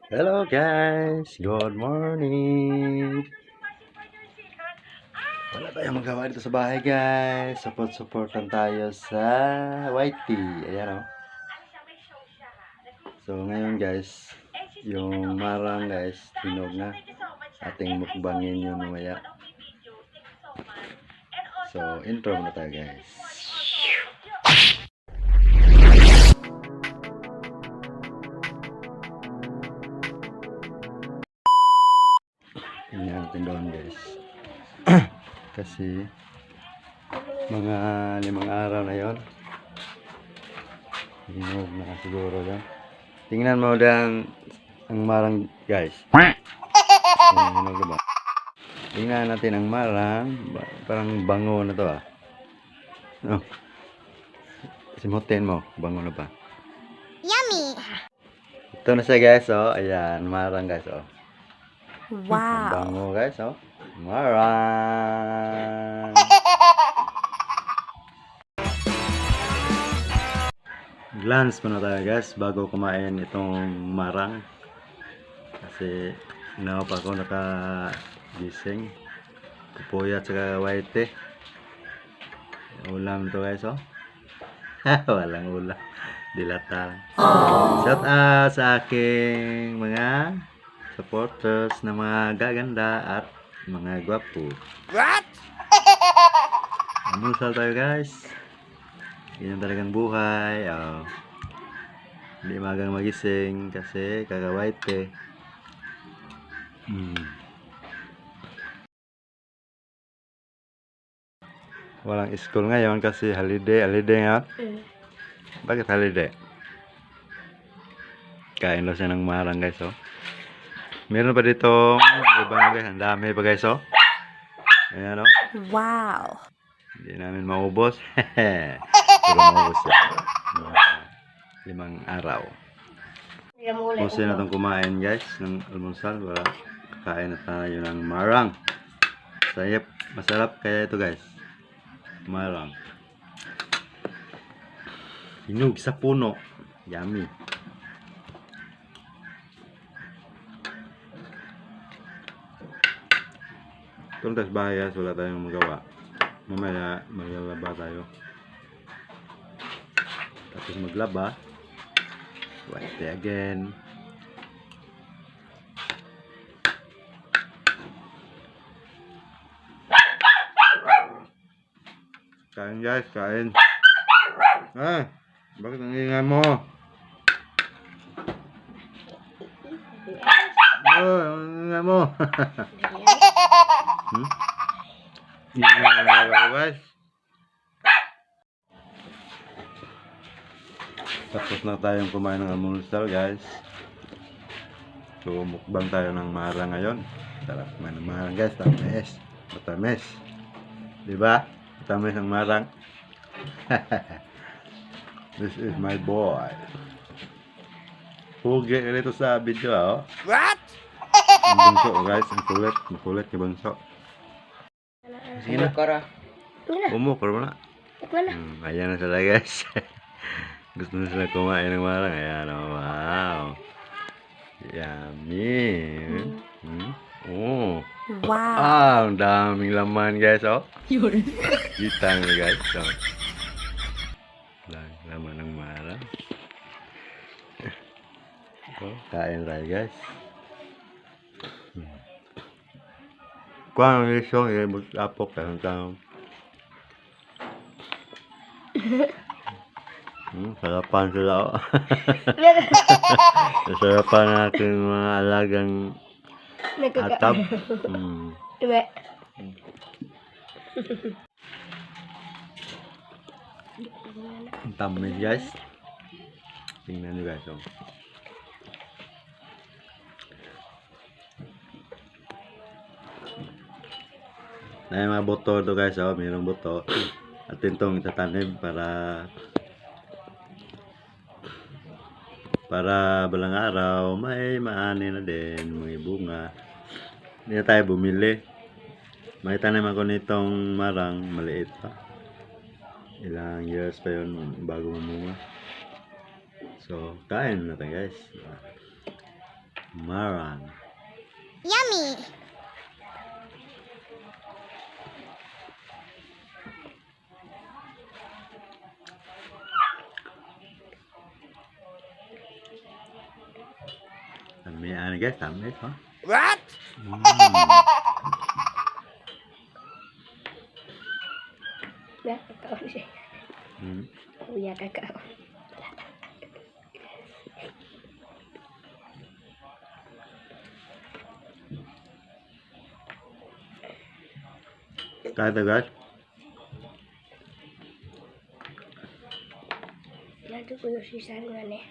Hello guys, good morning. Wala tayong magawa dito sa bahay guys. Support lang tayo sa YT. Ayan o. So ngayon guys, yung marang guys, tinog na. Ating mukbangin yun mamaya. So intro muna tayo guys. Yan natin doon guys. Kasi mga 5 araw na yon. Hinog na siguro yan. Tingnan mo lang ang marang guys. Hinog na ba? Tingnan natin ang marang. Parang bango na to ah. Oh. Simutin mo. Bango na ba? Yummy! Ito na siya guys oh. Ayan. Marang guys oh. Wow! Bango guys oh. Marang! Glance muna tayo guys bago kumain itong marang. Kasi na pa ako nakagising. Pupuya at saka white. Ulam to guys oh. Walang ulam. Dilata. Shout out sa aking mga supporters na mga gaganda at mga gwapo. What? Amusal tayo guys. Yan talagang buhay. Oh. Hindi magang magising kasi kaka-white. Walang school ngayon kasi holiday nga. Bakit holiday? Kain daw siya ng marang guys oh. Meron pa dito iba guys, ang dami pa guys oh. Ayan oh. Wow! Hindi namin maubos. Pero maubos yan. 5 araw. Kasi na itong kumain guys ng almusal para kakain na tayo ng marang. Sayap, masarap kaya ito guys. Marang. Hinog sa puno. Yummy. Kung tas bahay guys, wala tayong magawa. Mamaya maglalaba tayo. Tapos maglaba. White again. Kain guys, kain. Ah, bakit ang ingay mo? Oh, ang ingay mo. Ingay na guys. Tapos na tayong kumain ng almusal guys. So mukbang tayo ng marang ngayon. Sarap kumain ng marang guys. Tamis. Matamis. Diba? Matamis ang marang. This is my boy. Pugi nito sa video oh. What? Ang bunso guys. Ang kulit. Ang kulit yung bunso. Sige na. Umukar mo na. Ayan na sila guys. Gusto na sila kumain ng marang. Ayan oh. Wow. Yummy. Oh. Wow! Ah, ang daming laman guys oh. Kita nyo guys. So, laman ng marang. Oh, kain tayo guys. Kuha ang isong mag-apok ka ng tao. Sarapan sila oh. Sarapan natin mga alagang atab. Diba? Ang tamis guys. Tingnan nyo guys oh. Na yung mga buto to guys oh. Mayroong buto. At itong itatanim para balang araw may maani na din, may bunga. Hindi na tayo bumili. May tanim ako nitong marang, maliit pa. Ilang years pa yun bago mamunga. So, kain natin guys. Maran. Yummy. Tamis guys, tamis ha. What? Ya, kakao siya. Kuya kakao. Kaya ito guys. Lado ko yung sisaringan eh.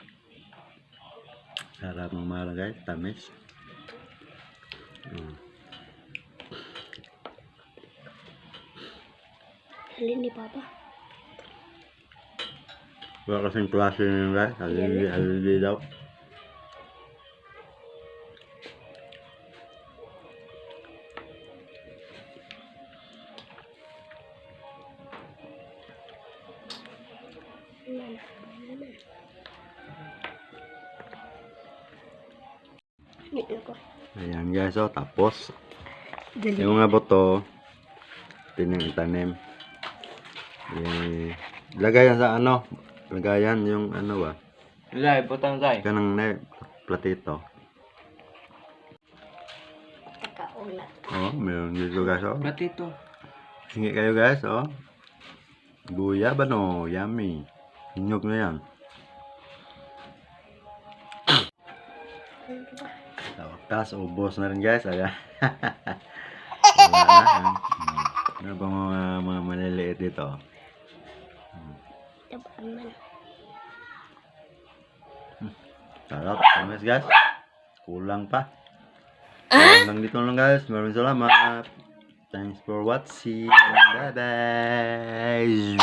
Sarap ng mara guys, tamis. Halin ni Papa. Wala kasing klase nyo guys, alili daw. Dito ko. Ayan guys, oh, tapos. Dali. Yung mga buto, itanim. Lagayan sa ano? Lagayan yung ano ba? Zay, butang Zay. Kanang platito. Kakao na. Oh, meron dito guys, oh. Platito. Hingi kayo guys, oh. Buya ba no? Yummy. Hinyog na yan. Sa wakas, ubos na rin guys. Ayan. Wala na. Ano ba mga maliliit dito? Tabaan man. Sarap. Tamis guys. Kulang pa. Hanggang dito lang guys. Maraming salamat. Thanks for watching. Bye bye.